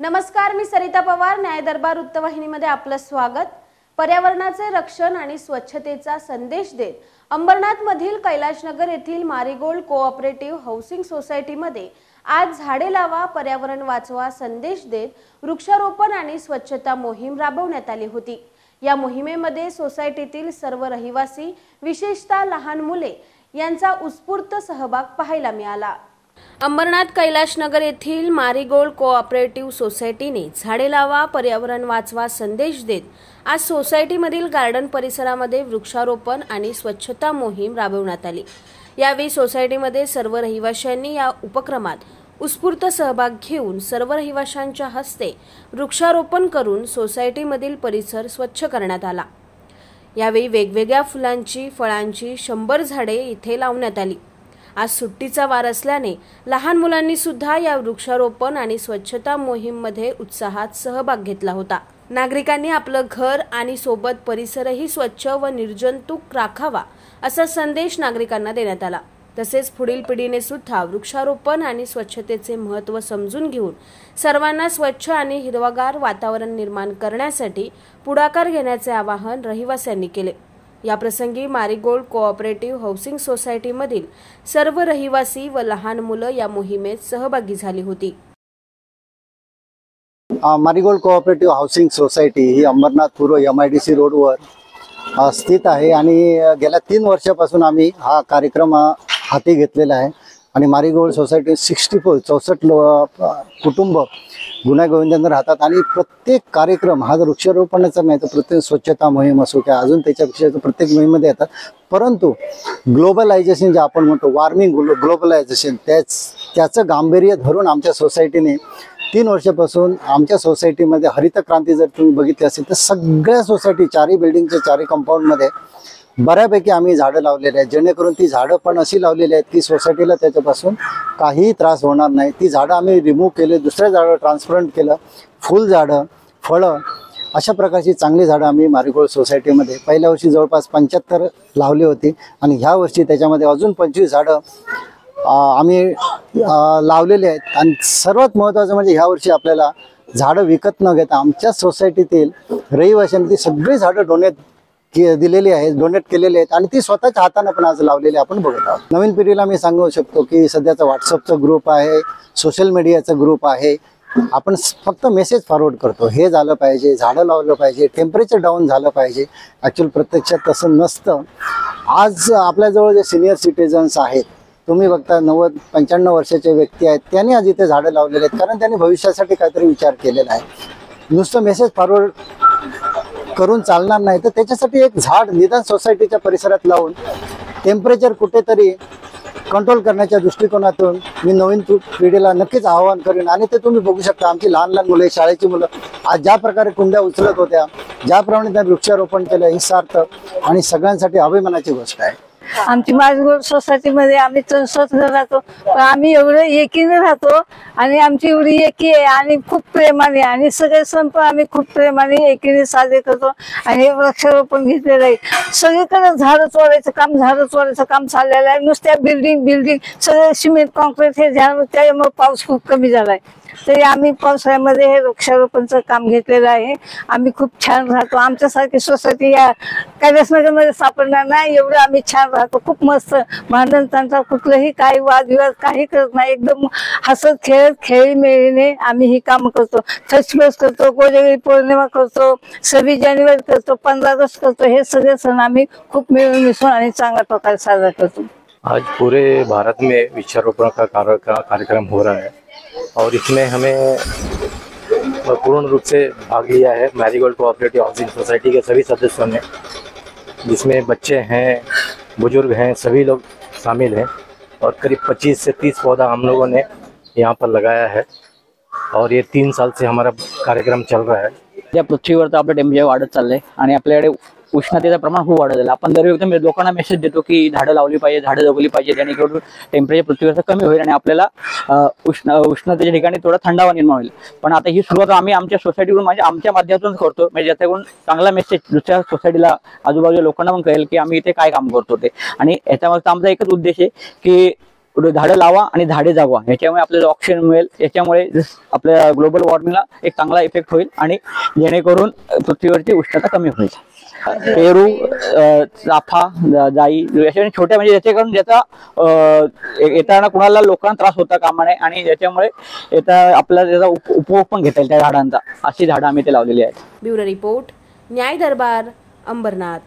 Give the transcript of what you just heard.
नमस्कार, मी सरिता पवार. न्याय दरबार वृत्तवाहिनीमध्ये आपलं स्वागत. पर्यावरणाचे रक्षण आणि स्वच्छतेचा संदेश देत अंबरनाथमधील कैलाशनगर येथील मारीगोल्ड कोऑपरेटिव्ह हाऊसिंग सोसायटीमध्ये आज झाडे लावा पर्यावरण वाचवा संदेश देत वृक्षारोपण आणि स्वच्छता मोहीम राबवण्यात आली होती. या मोहिमेमध्ये सोसायटीतील सर्व रहिवासी, विशेषतः लहान मुले यांचा उत्स्फूर्त सहभाग पाहायला मिळाला. अंबरनाथ कैलाशनगर येथील मारीगोल्ड कोऑपरेटिव्ह सोसायटीने झाडे लावा पर्यावरण वाचवा संदेश देत आज सोसायटीमधील गार्डन परिसरामध्ये वृक्षारोपण आणि स्वच्छता मोहीम राबवण्यात आली. यावेळी सोसायटीमध्ये सर्व रहिवाशांनी या उपक्रमात उत्स्फूर्त सहभाग घेऊन सर्व रहिवाशांच्या हस्ते वृक्षारोपण करून सोसायटीमधील परिसर स्वच्छ करण्यात आला. यावेळी वेगवेगळ्या फुलांची, फळांची 100 झाडे इथे लावण्यात आली. आज सुट्टीचा वार असल्याने लहान मुलांनी सुद्धा या वृक्षारोपण आणि स्वच्छता मोहीममध्ये उत्साहात सहभाग घेतला होता. नागरिकांनी आपलं घर आणि सोबत परिसरही स्वच्छ व निर्जंतुक राखावा असा संदेश नागरिकांना देण्यात आला. तसेच पुढील पिढीने सुद्धा वृक्षारोपण आणि स्वच्छतेचे महत्त्व समजून घेऊन सर्वांना स्वच्छ आणि हिरवागार वातावरण निर्माण करण्यासाठी पुढाकार घेण्याचे आवाहन रहिवाशांनी केले. या प्रसंगी मारीगोल्ड कोऑपरेटिव्ह हाऊसिंग सोसायटीमधील सर्व रहिवासी व लहान मुलं या मोहिमेत सहभागी झाली होती. मारीगोल्ड कोऑपरेटिव्ह हाऊसिंग सोसायटी ही अंबरनाथ पूर्व MIDC रोडवर स्थित आहे आणि गेल्या 3 वर्षापासून आम्ही हा कार्यक्रम हाती घेतलेला आहे. आणि मारीगोल्ड सोसायटी 64 कुटुंब गुण्यागोविंदाने राहतात आणि प्रत्येक कार्यक्रम हा जर वृक्षारोपणाचा नाही तर प्रत्येक स्वच्छता मोहीम असो किंवा अजून त्याच्यापेक्षा प्रत्येक मोहिमेमध्ये येतात. परंतु ग्लोबलायझेशन जे आपण म्हणतो, वॉर्मिंग ग्लोबलायझेशन, त्याचं गांभीर्य धरून आमच्या सोसायटीने 3 वर्षापासून आमच्या सोसायटीमध्ये हरित क्रांती जर तुम्ही बघितली असेल तर सगळ्या सोसायटी 4 बिल्डिंगच्या 4 कंपाऊंडमध्ये बऱ्यापैकी आम्ही झाडं लावलेली आहेत. जेणेकरून ती झाडं पण अशी लावलेली आहेत की सोसायटीला त्याच्यापासून काहीही त्रास होणार नाही. ती झाडं आम्ही रिमूव्ह केले, दुसऱ्या झाडं ट्रान्सप्लांट केलं, फुल झाडं, फळं, अशा प्रकारची चांगली झाडं आम्ही मारीगोल्ड सोसायटीमध्ये पहिल्या वर्षी जवळपास 75 लावली होती आणि ह्या वर्षी त्याच्यामध्ये अजून 25 झाडं आम्ही लावलेले आहेत. आणि सर्वात महत्त्वाचं म्हणजे ह्या वर्षी आपल्याला झाडं विकत न घेता आमच्या सोसायटीतील रहिवाशांनी ती सगळी झाडं डोनेट केलेली आहेत आणि ती स्वतःच्या हाताने पण आज लावलेली आपण बघत आहोत. नवीन पिढीला मी सांगू शकतो की सध्याचा व्हॉट्सअपचा ग्रुप आहे, सोशल मीडियाचा ग्रुप आहे. आपण फक्त मेसेज फॉरवर्ड करतो, हे झालं पाहिजे, झाडं लावलं पाहिजे, टेम्परेचर डाऊन झालं पाहिजे. ॲक्च्युअल प्रत्यक्षात तसं नसतं. आज आपल्याजवळ जे सिनियर सिटीजन्स आहेत, तुम्ही बघता 90-95 वर्षाचे व्यक्ती आहेत, त्यांनी आज इथे झाडं लावलेले आहेत कारण त्यांनी भविष्यासाठी काहीतरी विचार केलेला आहे. नुसतं मेसेज फॉरवर्ड करून चालणार नाही, तर त्याच्यासाठी एक झाड निदान सोसायटीच्या परिसरात लावून टेम्परेचर कुठेतरी कंट्रोल करण्याच्या दृष्टिकोनातून मी नवीन पिढीला नक्कीच आवाहन करेन. आणि ते तुम्ही बघू शकता, आमची लहान मुले, शाळेची मुलं आज ज्या प्रकारे कुंड्या उचलत होत्या, ज्याप्रमाणे त्यांनी वृक्षारोपण केलं, ही सार्थक आणि सगळ्यांसाठी अभिमानाची गोष्ट आहे. आमची मारीगोल्ड सोसायटीमध्ये आम्ही 64 राहतो, पण आम्ही एवढं एकीने राहतो आणि आमची एवढी एकी आहे आणि खूप प्रेमाने आणि सगळे सण पण आम्ही खूप प्रेमाने एकीने साजरे करतो. आणि वृक्षारोपण घेतलेलं आहे. सगळीकडे झाडं तोडायचं काम चाललेलं आहे. नुसत्या बिल्डिंग सगळे सिमेंट कॉन्क्रीट हे झाड, त्यामुळे पाऊस खूप कमी झालाय. तरी आम्ही पावसाळ्यामध्ये हे वृक्षारोपणचं काम घेतलेलं आहे. आम्ही खूप छान राहतो. आमच्यासारखी सोसायटी या कैलासनगरमध्ये सापडणार नाही, एवढं आम्ही छान राहतो. खूप मस्त भांडण तंटा, कुठलंही काही वादविवाद काही करत नाही. एकदम हसत खेळत खेळीमेळीने आम्ही ही कामं करतो. फेस्टिवल्स करतो, कोजागिरी पौर्णिमा करतो, 26 जानेवारी करतो, 15 ऑगस्ट करतो. हे सगळे सण आम्ही खूप मिळून मिसळून आणि चांगल्या प्रकारे साजरा करतो. आज पूरे भारत में वृक्षारोपण का कार्यक्रम हो रहा है और इसमें हमें पूर्ण रूप से भाग लिया है मारीगोल्ड कोऑपरेटिव हाउसिंग सोसाइटी के सभी सदस्यों ने, जिसमें बच्चे हैं, बुजुर्ग हैं, सभी लोग शामिल हैं. और करीब 25 से 30 पौधा हम लोगों ने यहाँ पर लगाया है और ये 3 साल से हमारा कार्यक्रम चल रहा है. या पृथ्वीवर तर आपलं टेम्परेचर वाढत चाललंय आणि आपल्याकडे उष्णतेचं प्रमाण खूप वाढत आहे. आपण दर एकदम लोकांना मेसेज देतो की झाडं लावली पाहिजे, झाडं जगवली पाहिजे, जेणेकरून टेम्परेचर पृथ्वीवरचं कमी होईल आणि आपल्याला उष्णतेच्या ठिकाणी थोडा थंडावा निर्माण होईल. पण आता ही सुरुवात आम्ही आमच्या सोसायटीकडून म्हणजे आमच्या माध्यमातून करतो, म्हणजे ज्याच्याकडून चांगला मेसेज दुसऱ्या सोसायटीला आजूबाजूच्या लोकांना पण कळेल की आम्ही इथे काय काम करतो ते. आणि याच्यामध्ये आमचा एकच उद्देश आहे की झाडं लावा आणि झाडे जगवा, याच्यामुळे आपल्याला ऑक्सिजन मिळेल, याच्यामुळे आपल्या ग्लोबल वॉर्मिंगला एक चांगला इफेक्ट होईल आणि जेणेकरून पृथ्वीवरची उष्णता कमी होईल. पेरू, चाफा, जाई अशा छोट्या म्हणजे ज्याच्याकडून ज्याचा येताना कुणाला लोकांना त्रास होता कामा नये आणि याच्यामुळे येता आपल्याला त्याचा उपभोग पण घेता येईल त्या झाडांचा, अशी झाडं आम्ही ते लावलेली आहेत. ब्युरो रिपोर्ट, न्याय दरबार, अंबरनाथ.